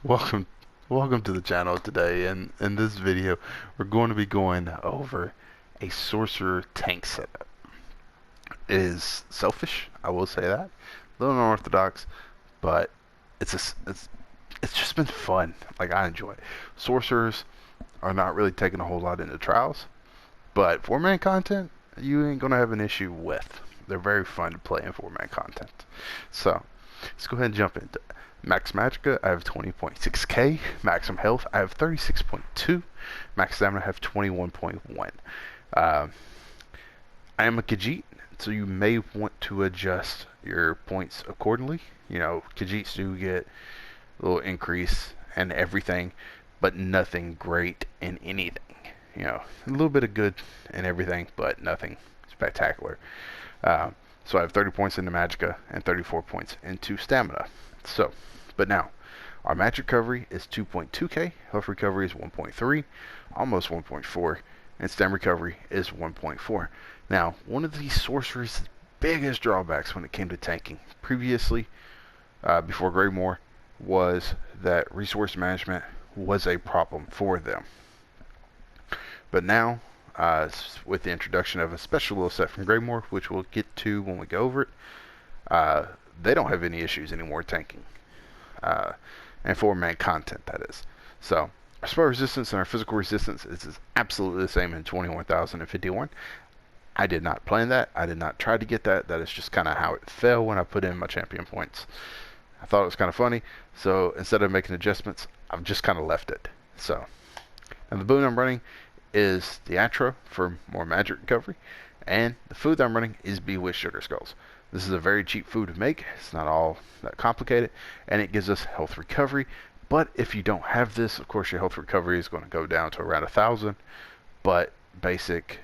Welcome, welcome to the channel today. And in this video, we're going to be going over a sorcerer tank setup. It is selfish, I will say that, a little unorthodox, but it's just been fun. Like, I enjoy it. Sorcerers are not really taking a whole lot into trials, but 4-man content you ain't gonna have an issue with. They're very fun to play in 4-man content. So let's go ahead and jump into it. Max Magica, I have 20.6k. Maximum health, I have 36.2. Max stamina, I have 21.1. I am a Khajiit, so you may want to adjust your points accordingly. You know, Khajiits do get a little increase and everything, but nothing great in anything. You know, a little bit of good in everything, but nothing spectacular. Uh, so I have 30 points into Magica and 34 points into Stamina. So, but now, our match recovery is 2.2k, health recovery is 1.3, almost 1.4, and stam recovery is 1.4. Now, one of these sorcerers' biggest drawbacks when it came to tanking previously, before Greymoor, was that resource management was a problem for them. But now, with the introduction of a special little set from Greymoor, which we'll get to when we go over it, they don't have any issues anymore tanking. And 4-man content, that is. So, our spell resistance and our physical resistance is absolutely the same in 21,051. I did not plan that. I did not try to get that. That is just kind of how it fell when I put in my champion points. I thought it was kind of funny, so instead of making adjustments, I've just kind of left it. So, and the boon I'm running is the Atro for more magic recovery, and the food that I'm running is Bewitched Sugar Skulls. This is a very cheap food to make. It's not all that complicated, and it gives us health recovery. But if you don't have this, of course, your health recovery is going to go down to around 1,000. But basic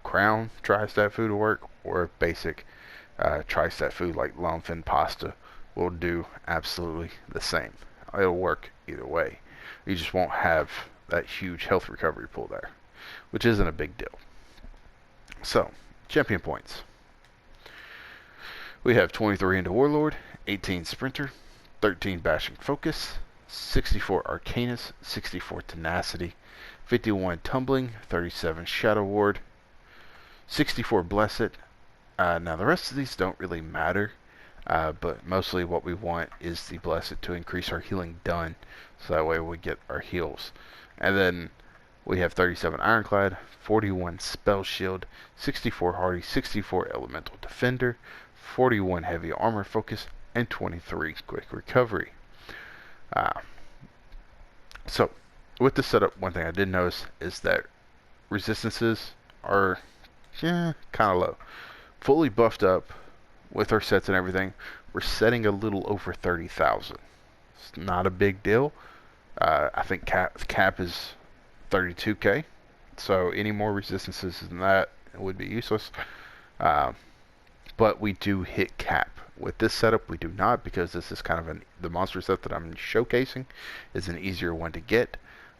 crown tri-stat food will work, or basic tri-stat food like longfin pasta will do absolutely the same. It'll work either way. You just won't have that huge health recovery pool there, which isn't a big deal. So, champion points. We have 23 into Warlord, 18 Sprinter, 13 Bashing Focus, 64 Arcanus, 64 Tenacity, 51 Tumbling, 37 Shadow Ward, 64 Blessed. Now the rest of these don't really matter, but mostly what we want is the Blessed to increase our healing done, so that way we get our heals. And then we have 37 Ironclad, 41 Spell Shield, 64 Hardy, 64 Elemental Defender, 41 Heavy Armor Focus, and 23 Quick Recovery. So, with this setup, one thing I did notice is that resistances are kind of low. Fully buffed up with our sets and everything, we're setting a little over 30,000. It's not a big deal. I think cap is 32k, so any more resistances than that would be useless. But we do hit cap. With this setup, we do not, because this is kind of the monster set that I'm showcasing is an easier one to get.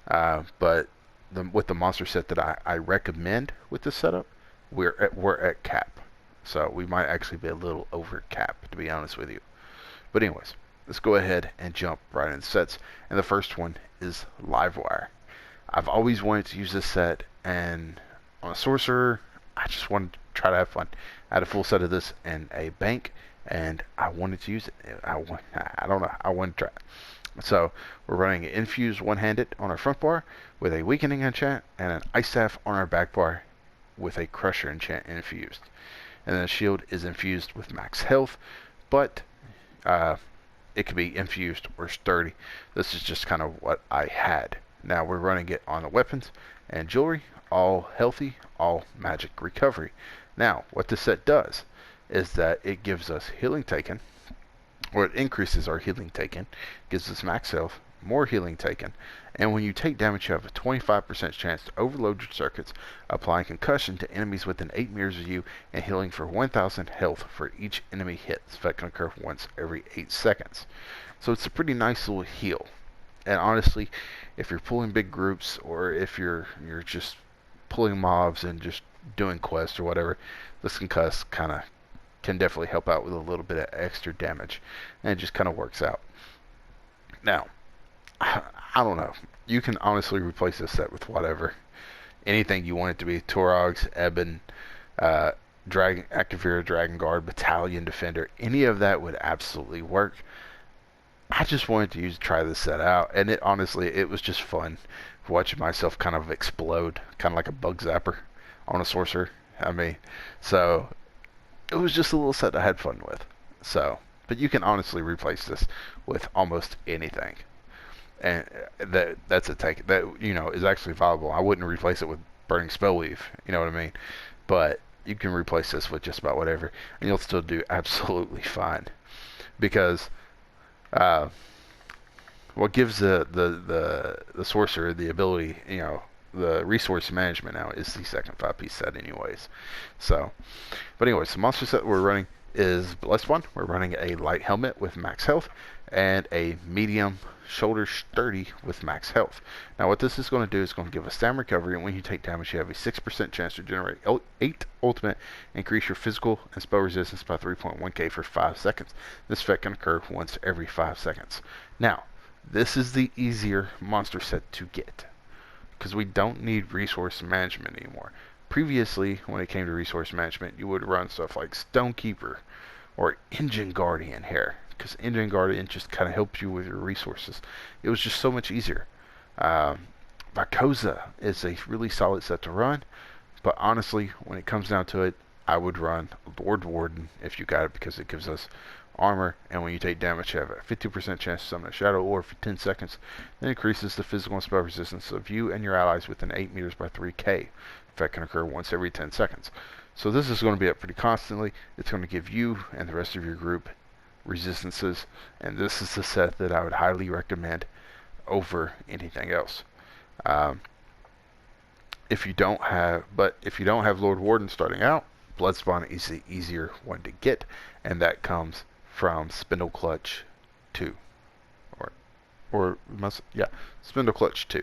But with the monster set that I recommend with this setup, we're at cap. So we might actually be a little over cap, to be honest with you. But anyways, let's go ahead and jump right into sets. And the first one is Livewire. I've always wanted to use this set, and on a sorcerer, I just wanted to try to have fun. I had a full set of this in a bank, and I wanted to use it. I don't know. I wanted to try it. So we're running an infused one-handed on our front bar with a weakening enchant, and an ice staff on our back bar with a crusher enchant infused. And then the shield is infused with max health, but it could be infused or sturdy. This is just kind of what I had. Now we're running it on the weapons and jewelry, all healthy, all magic recovery. Now, what this set does is that it gives us healing taken, or it increases our healing taken, gives us max health, more healing taken, and when you take damage, you have a 25% chance to overload your circuits, applying concussion to enemies within 8 meters of you, and healing for 1,000 health for each enemy hit. This effect can occur once every 8 seconds. So it's a pretty nice little heal. And honestly, if you're pulling big groups, or if you're just pulling mobs and just doing quests or whatever, this concuss can definitely help out with a little bit of extra damage, and it just kind of works out. Now, I don't know. You can honestly replace this set with whatever. Anything you want it to be. Torogs, Eben, uh, Dragon, Activeer, Dragon Guard, Battalion Defender. Any of that would absolutely work. I just wanted to try this set out, and it honestly, it was just fun watching myself kind of explode, kind of like a bug zapper on a sorcerer. I mean, so it was just a little set I had fun with. So, but you can honestly replace this with almost anything, and that's a take that is actually viable. I wouldn't replace it with Burning Spellweave, you know what I mean? But you can replace this with just about whatever, and you'll still do absolutely fine because. Uh, what gives the sorcerer the ability, the resource management now is the second 5-piece set anyways. So, but anyways, the monster set we're running is Blessed One. We're running a light helmet with max health and a medium shoulder sturdy with max health. Now what this is going to do is going to give a stam recovery, and when you take damage you have a 6% chance to generate 8 ultimate, increase your physical and spell resistance by 3.1k for 5 seconds. This effect can occur once every 5 seconds. Now, this is the easier monster set to get because we don't need resource management anymore. Previously, when it came to resource management, you would run stuff like Stonekeeper or Engine Guardian here, because Engine Guardian just kind of helps you with your resources. It was just so much easier. Vicosa is a really solid set to run, but honestly, when it comes down to it, I would run Lord Warden if you got it, because it gives us armor, and when you take damage you have a 50% chance to summon a shadow orb for 10 seconds. Then increases the physical and spell resistance of you and your allies within 8 meters by 3k. Effect can occur once every 10 seconds. So this is going to be up pretty constantly. It's going to give you and the rest of your group resistances, and this is the set that I would highly recommend over anything else. If you don't have Lord Warden starting out, Bloodspawn is the easier one to get, and that comes from Spindle Clutch 2, Spindle Clutch 2.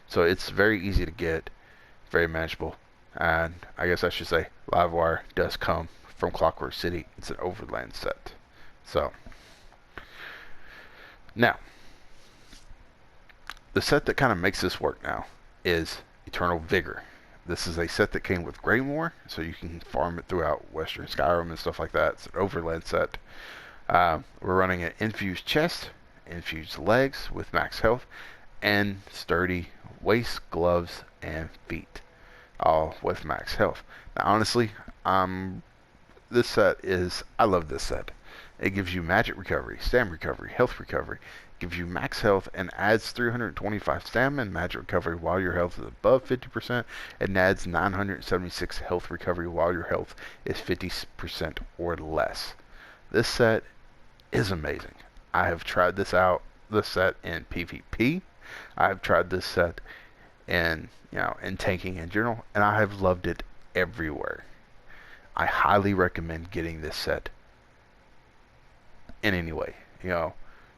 So it's very easy to get, very manageable, and I guess I should say Livewire does come from Clockwork City. It's an Overland set. So now the set that kind of makes this work now is Eternal Vigor. This is a set that came with Greymoor, so you can farm it throughout Western Skyrim and stuff like that. It's an Overland set. We're running an infused chest, infused legs with max health, and sturdy waist, gloves, and feet, all with max health. Now, honestly, this set is, I love this set. It gives you magic recovery, stam recovery, health recovery. Gives you max health and adds 325 stamina and magic recovery while your health is above 50%, and adds 976 health recovery while your health is 50% or less. This set is amazing. I have tried this set in PvP. I have tried this set in tanking in general, and I have loved it everywhere. I highly recommend getting this set in any way.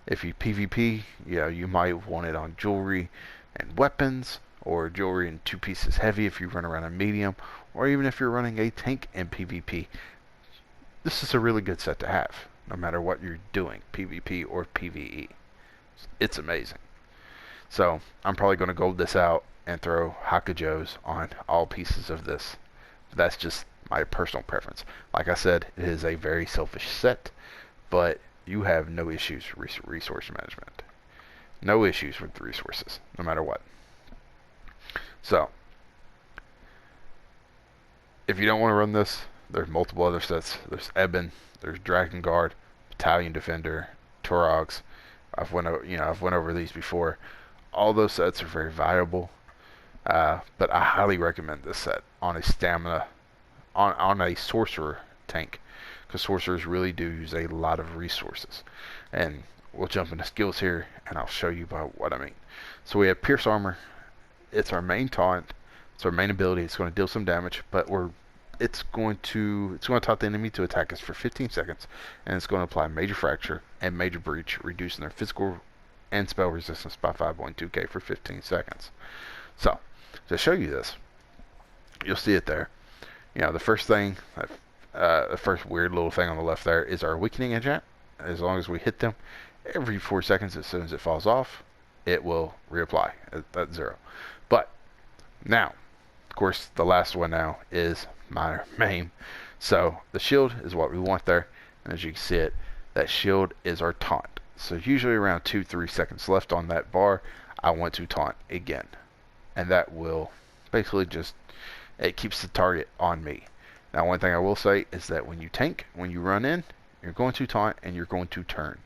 If you PvP, you might want it on jewelry and weapons, or jewelry and 2 pieces heavy if you run around a medium, or even if you're running a tank in PvP. This is a really good set to have, no matter what you're doing, PvP or PvE. It's amazing. So I'm probably going to gold this out and throw Hakajos on all pieces of this. That's just my personal preference. Like I said, it is a very selfish set, but you have no issues with resource management. No issues with the resources, no matter what. So, if you don't want to run this, there's multiple other sets. There's Eben, there's Dragon Guard, Battalion Defender, Torogs. I've went over these before. All those sets are very viable, but I highly recommend this set on a stamina, on a sorcerer tank, because sorcerers really do use a lot of resources. And we'll jump into skills here, and I'll show you about what I mean. So we have Pierce Armor. It's our main taunt. It's our main ability. It's going to deal some damage, but it's going to taunt the enemy to attack us for 15 seconds, and it's going to apply Major Fracture and Major Breach, reducing their physical and spell resistance by 5.2k for 15 seconds. So, to show you this, you'll see it there. The first thing, the first weird little thing on the left there is our Weakening Enchant. As long as we hit them every 4 seconds, as soon as it falls off, it will reapply at 0. But now, of course, the last one now is minor maim. So the shield is what we want there. And as you can see it, that shield is our taunt. So usually around 2-3 seconds left on that bar, I want to taunt again. And that will basically just, it keeps the target on me. Now one thing I will say is that when you tank, when you run in, you're going to taunt and you're going to turn.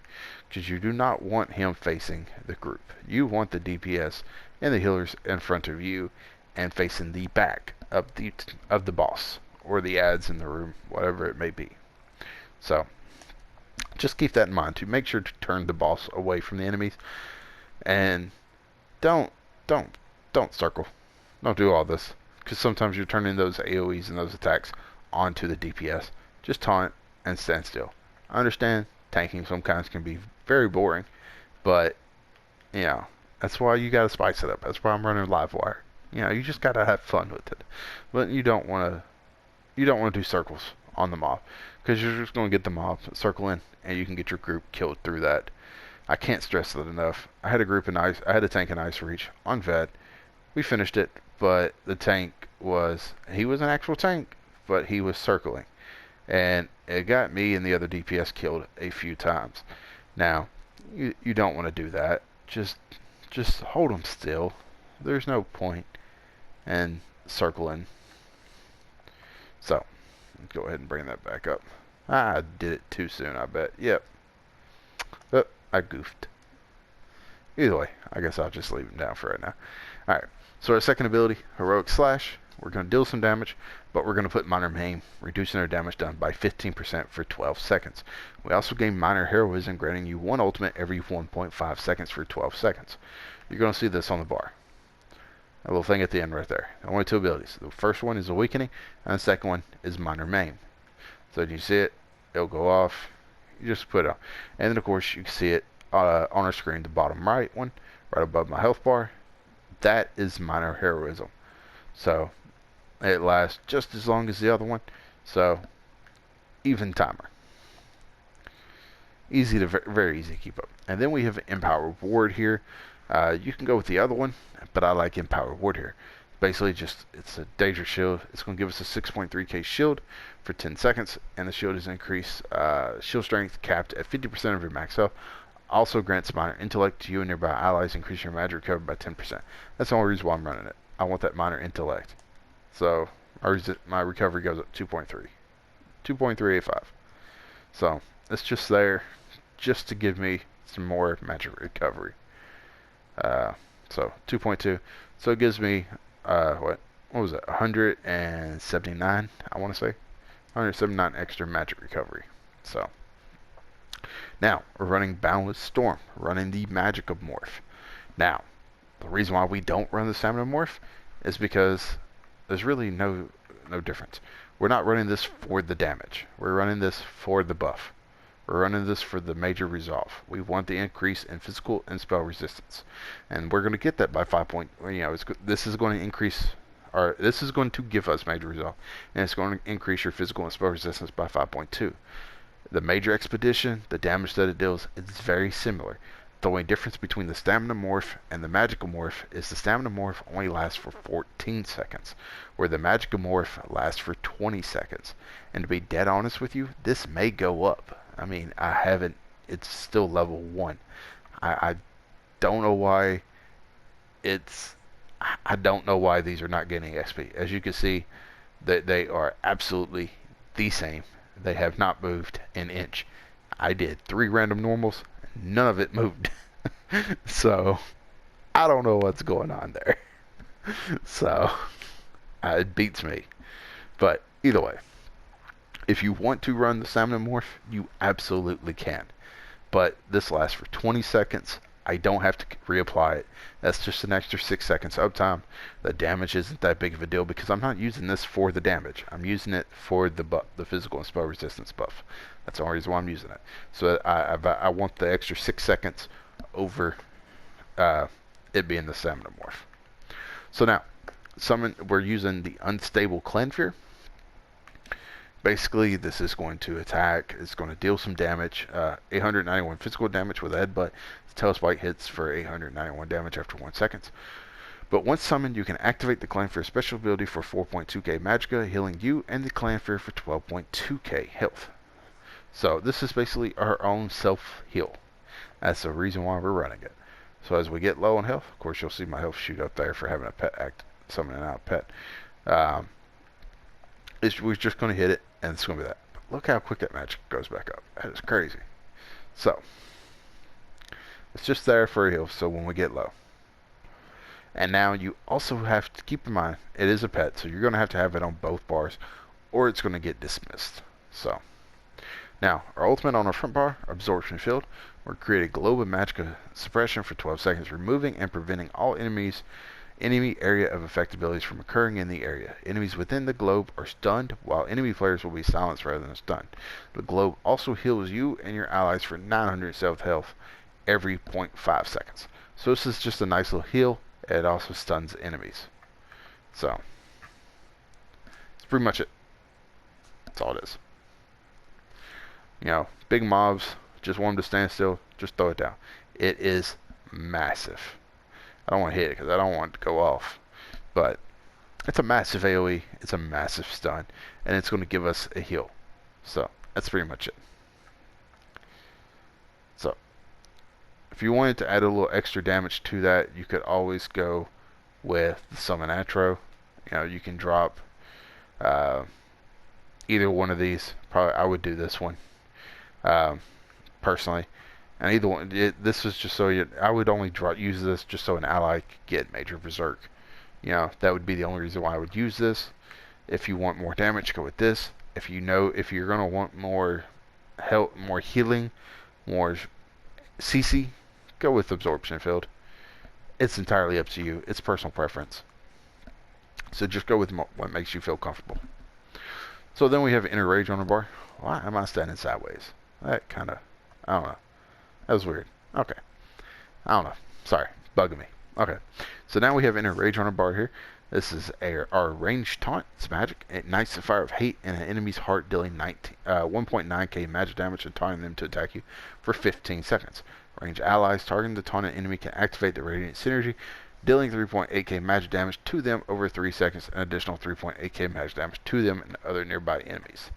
Because you do not want him facing the group. You want the DPS and the healers in front of you and facing the back of the boss or the ads in the room, whatever it may be. So just keep that in mind to make sure to turn the boss away from the enemies, and don't circle. Don't do all this, because sometimes you're turning those AoEs and those attacks onto the DPS. Just taunt and stand still. I understand tanking sometimes can be very boring, but you know, that's why you gotta spice it up. That's why I'm running Livewire. You know, you just gotta have fun with it. But you don't wanna do circles on the mob, because you're just gonna get the mob circle in, and you can get your group killed through that. I can't stress that enough. I had a tank in Ice Reach on Ved. We finished it, but the tank he was an actual tank, but he was circling, and it got me and the other DPS killed a few times. Now, you don't want to do that. Just hold them still. There's no point in circling. So, let's go ahead and bring that back up. I did it too soon, I bet. Yep. Oh, I goofed. Either way, I guess I'll just leave him down for right now. Alright, so our second ability, Heroic Slash. We're going to deal some damage, but we're going to put Minor Maim, reducing our damage done by 15% for 12 seconds. We also gain Minor Heroism, granting you 1 ultimate every 1.5 seconds for 12 seconds. You're going to see this on the bar. A little thing at the end right there. Only 2 abilities. The first one is Awakening, and the second one is Minor Maim. So if you see it, it'll go off. You just put it on. And then, of course, you can see it on our screen, the bottom right one, right above my health bar. That is Minor Heroism. So it lasts just as long as the other one. So even timer. Easy to very easy to keep up. And then we have Empower Ward here. You can go with the other one, but I like Empower Ward here. Basically, it's a Danger Shield. It's going to give us a 6.3k shield for 10 seconds, and the shield is increased shield strength capped at 50% of your max health. Also grants Minor Intellect to you and nearby allies, increase your magic recovery by 10%. That's the only reason why I'm running it. I want that Minor Intellect. So my recovery goes up 2.385. So it's just there, just to give me some more magic recovery. So 2.2. So it gives me what was it? 179. I want to say 179 extra magic recovery. So now we're running Boundless Storm, running the Magica morph. Now the reason why we don't run the Stamina morph is because there's really no difference. We're not running this for the damage. We're running this for the buff. We're running this for the major resolve. We want the increase in physical and spell resistance, and we're going to get that by 5 point. You know, this is going to increase, or this is going to give us major resolve, and it's going to increase your physical and spell resistance by 5.2. The major expedition, the damage that it deals, is very similar. The only difference between the Stamina morph and the Magical morph is the Stamina morph only lasts for 14 seconds, where the Magical morph lasts for 20 seconds. And to be dead honest with you, this may go up. I mean, it's still level 1. I don't know why I don't know why these are not getting XP. As you can see, they are absolutely the same. They have not moved an inch. I did 3 random normals. None of it moved. So I don't know what's going on there. So it beats me. But either way, if you want to run the Stamina morph, you absolutely can. But this lasts for 20 seconds. I don't have to reapply it. That's just an extra 6 seconds uptime. The damage isn't that big of a deal because I'm not using this for the damage. I'm using it for the buff, the physical and spell resistance buff. That's the only reason why I'm using it. So I want the extra 6 seconds over it being the Stamina morph. So now, we're using the Unstable Clan Fear. Basically, this is going to attack. It's going to deal some damage. 891 physical damage with a headbutt. The tail spike hits for 891 damage after 1 second. But once summoned, you can activate the Clan Fear special ability for 4.2k Magica, healing you and the Clan Fear for 12.2k health. So this is basically our own self-heal. That's the reason why we're running it. So as we get low on health, of course you'll see my health shoot up there for having a pet act, summoning out a pet. We're just going to hit it, and it's going to be that. But look how quick that magic goes back up. That is crazy. So it's just there for a heal, so when we get low. And now you also have to keep in mind, it is a pet, so you're going to have it on both bars, or it's going to get dismissed. So now, our ultimate on our front bar, Absorption Field, we're create a globe of Magica suppression for 12 seconds, removing and preventing all enemy area of effect abilities from occurring in the area. Enemies within the globe are stunned, while enemy players will be silenced rather than stunned. The globe also heals you and your allies for 900 self health every 0.5 seconds. So this is just a nice little heal. It also stuns enemies. So that's pretty much it. That's all it is. You know, big mobs, just want them to stand still, just throw it down. It is massive. I don't want to hit it because I don't want it to go off. But it's a massive AoE, it's a massive stun, and it's going to give us a heal. So that's pretty much it. So if you wanted to add a little extra damage to that, you could always go with the Summon Atro. You know, you can drop either one of these. Probably I would do this one personally. And either one, this is just so I would only use this just so an ally could get Major Berserk. You know, that would be the only reason why I would use this. If you want more damage, go with this. If you're gonna want more health, more healing, more CC, go with Absorption Field. It's entirely up to you. It's personal preference. So just go with what makes you feel comfortable. So then we have Inner Rage on the bar. Why am I standing sideways? That kind of, I don't know. That was weird. Okay. I don't know. Sorry. Bugging me. Okay. So now we have Inner Rage on our bar here. This is our ranged taunt. It's magic. It ignites the fire of hate in an enemy's heart, dealing 1.9k magic damage and taunting them to attack you for 15 seconds. Ranged allies targeting the taunted enemy can activate the Radiant Synergy, dealing 3.8k magic damage to them over 3 seconds, and additional 3.8k magic damage to them and other nearby enemies.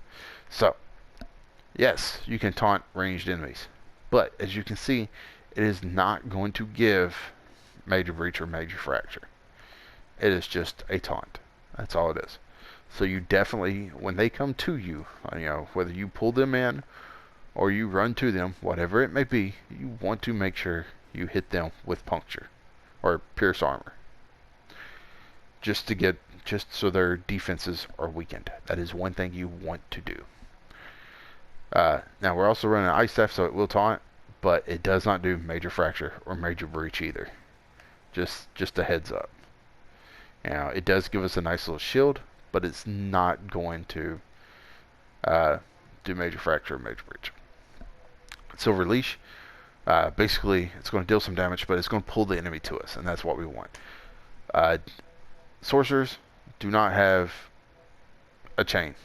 So, yes, you can taunt ranged enemies. But, as you can see, it is not going to give Major Breach or Major Fracture. It is just a taunt. That's all it is. So you definitely, when they come to you, you know, whether you pull them in or you run to them, whatever it may be, you want to make sure you hit them with Puncture or Pierce Armor. Just so their defenses are weakened. That is one thing you want to do. Now we're also running Ice Staff, so it will taunt, but it does not do Major Fracture or Major Breach either. Just a heads up. Now it does give us a nice little shield, but it's not going to do Major Fracture or Major Breach. Silver Leash, basically it's going to deal some damage, but it's going to pull the enemy to us, and that's what we want. Sorcerers do not have a chain,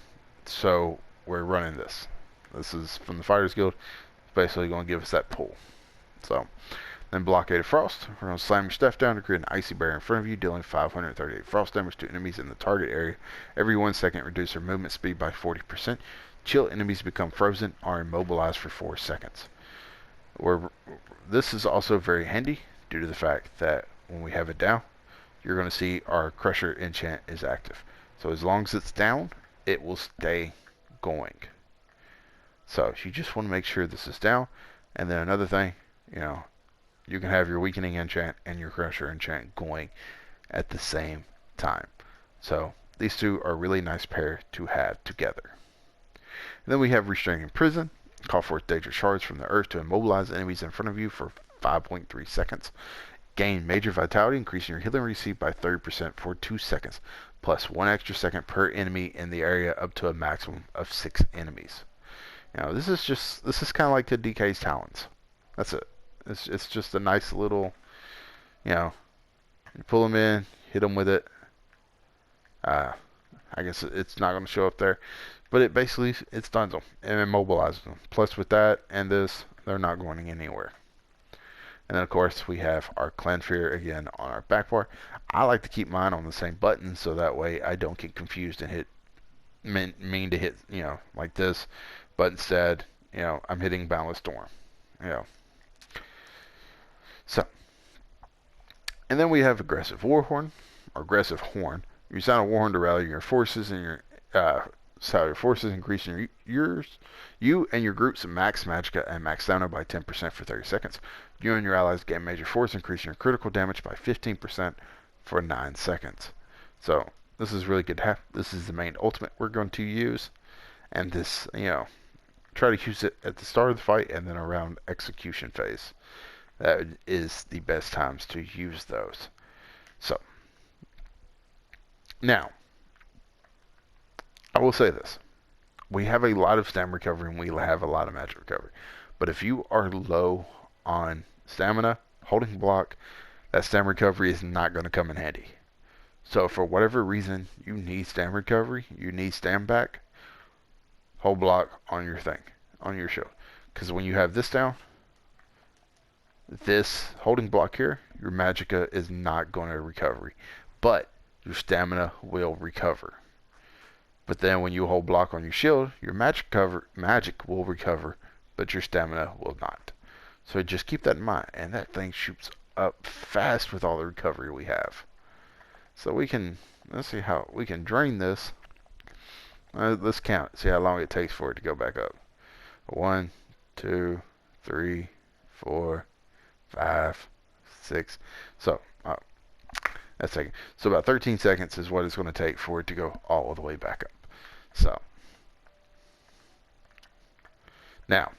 so we're running this. This is from the Fighters Guild. Basically going to give us that pull. So, then Blockaded Frost. We're going to slam your stuff down to create an icy barrier in front of you, dealing 538 frost damage to enemies in the target area. Every 1 second, reduce their movement speed by 40%. Chill enemies become frozen or immobilized for 4 seconds. This is also very handy due to the fact that when we have it down, you're going to see our Crusher enchant is active. So as long as it's down, it will stay going. So you just want to make sure this is down. And then another thing, you know, you can have your weakening enchant and your Crusher enchant going at the same time. So these two are a really nice pair to have together. And then we have Restraining Prison. Call forth dangerous shards from the earth to immobilize enemies in front of you for 5.3 seconds. Gain major vitality, increasing your healing received by 30% for 2 seconds, plus 1 extra second per enemy in the area up to a maximum of 6 enemies. Now this is kind of like the DK's Talons. That's it. It's just a nice little, you know, you pull them in, hit them with it. I guess it's not going to show up there, But it stuns them and immobilizes them. Plus with that and this, they're not going anywhere. And then of course we have our Clanfear again on our back bar. I like to keep mine on the same button so that way I don't get confused and mean to hit, like this, but instead, I'm hitting Boundless Storm. So, and then we have Aggressive Warhorn, or Aggressive Horn. You sound a warhorn to rally your forces and increasing you and your group's max Magica and max stamina by 10% for 30 seconds. You and your allies gain major force, increasing your critical damage by 15% for 9 seconds. So, this is really good to have. This is the main ultimate we're going to use. And this, try to use it at the start of the fight and then around execution phase. That is the best times to use those. So, now, I will say this. We have a lot of stamina recovery and we have a lot of magic recovery. But if you are low on stamina, holding block, that stamina recovery is not going to come in handy. So for whatever reason you need stamina recovery, you need stand back, hold block on your thing, on your shield. Because when you have this down, this holding block here, your Magica is not going to recover. But your stamina will recover. But then when you hold block on your shield, your magic will recover, but your stamina will not. So just keep that in mind. And that thing shoots up fast with all the recovery we have. So let's see how we can drain this. Let's count. See how long it takes for it to go back up. 1, 2, 3, 4, 5, 6. So that's taking. So about 13 seconds is what it's going to take for it to go all the way back up. So now,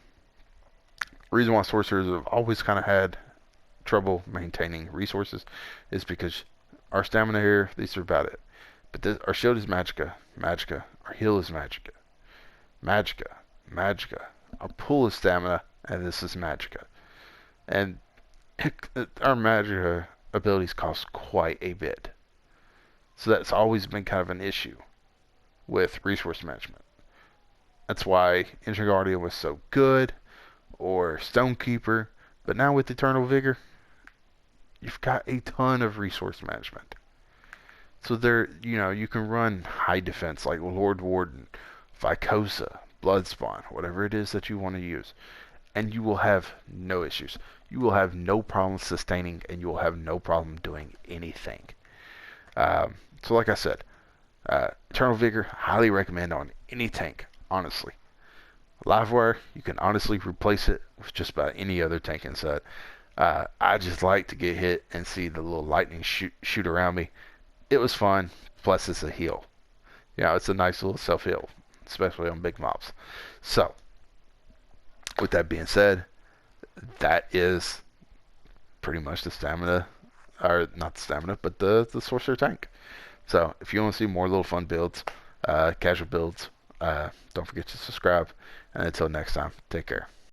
the reason why sorcerers have always kind of had trouble maintaining resources is because our stamina here, these are about it. But our shield is Magica, our heal is Magica, our pull is stamina, and this is Magica. And our Magica abilities cost quite a bit. So that's always been kind of an issue with resource management. That's why Ancient Guardian was so good, or Stonekeeper, but now with Eternal Vigor, you've got a ton of resource management. So there, you can run high defense like Lord Warden, Vycosa, Bloodspawn, whatever it is that you want to use, and you will have no issues. You will have no problem sustaining, and you will have no problem doing anything. So like I said, Eternal Vigor, highly recommend on any tank, honestly. Livewire, you can honestly replace it with just about any other tank in set. I just like to get hit and see the little lightning shoot around me. It was fun, plus it's a heal. It's a nice little self-heal, especially on big mobs. So, with that being said, that is pretty much the stamina, or not the stamina, but the Sorcerer tank. So, if you want to see more little fun builds, casual builds, don't forget to subscribe. And until next time, take care.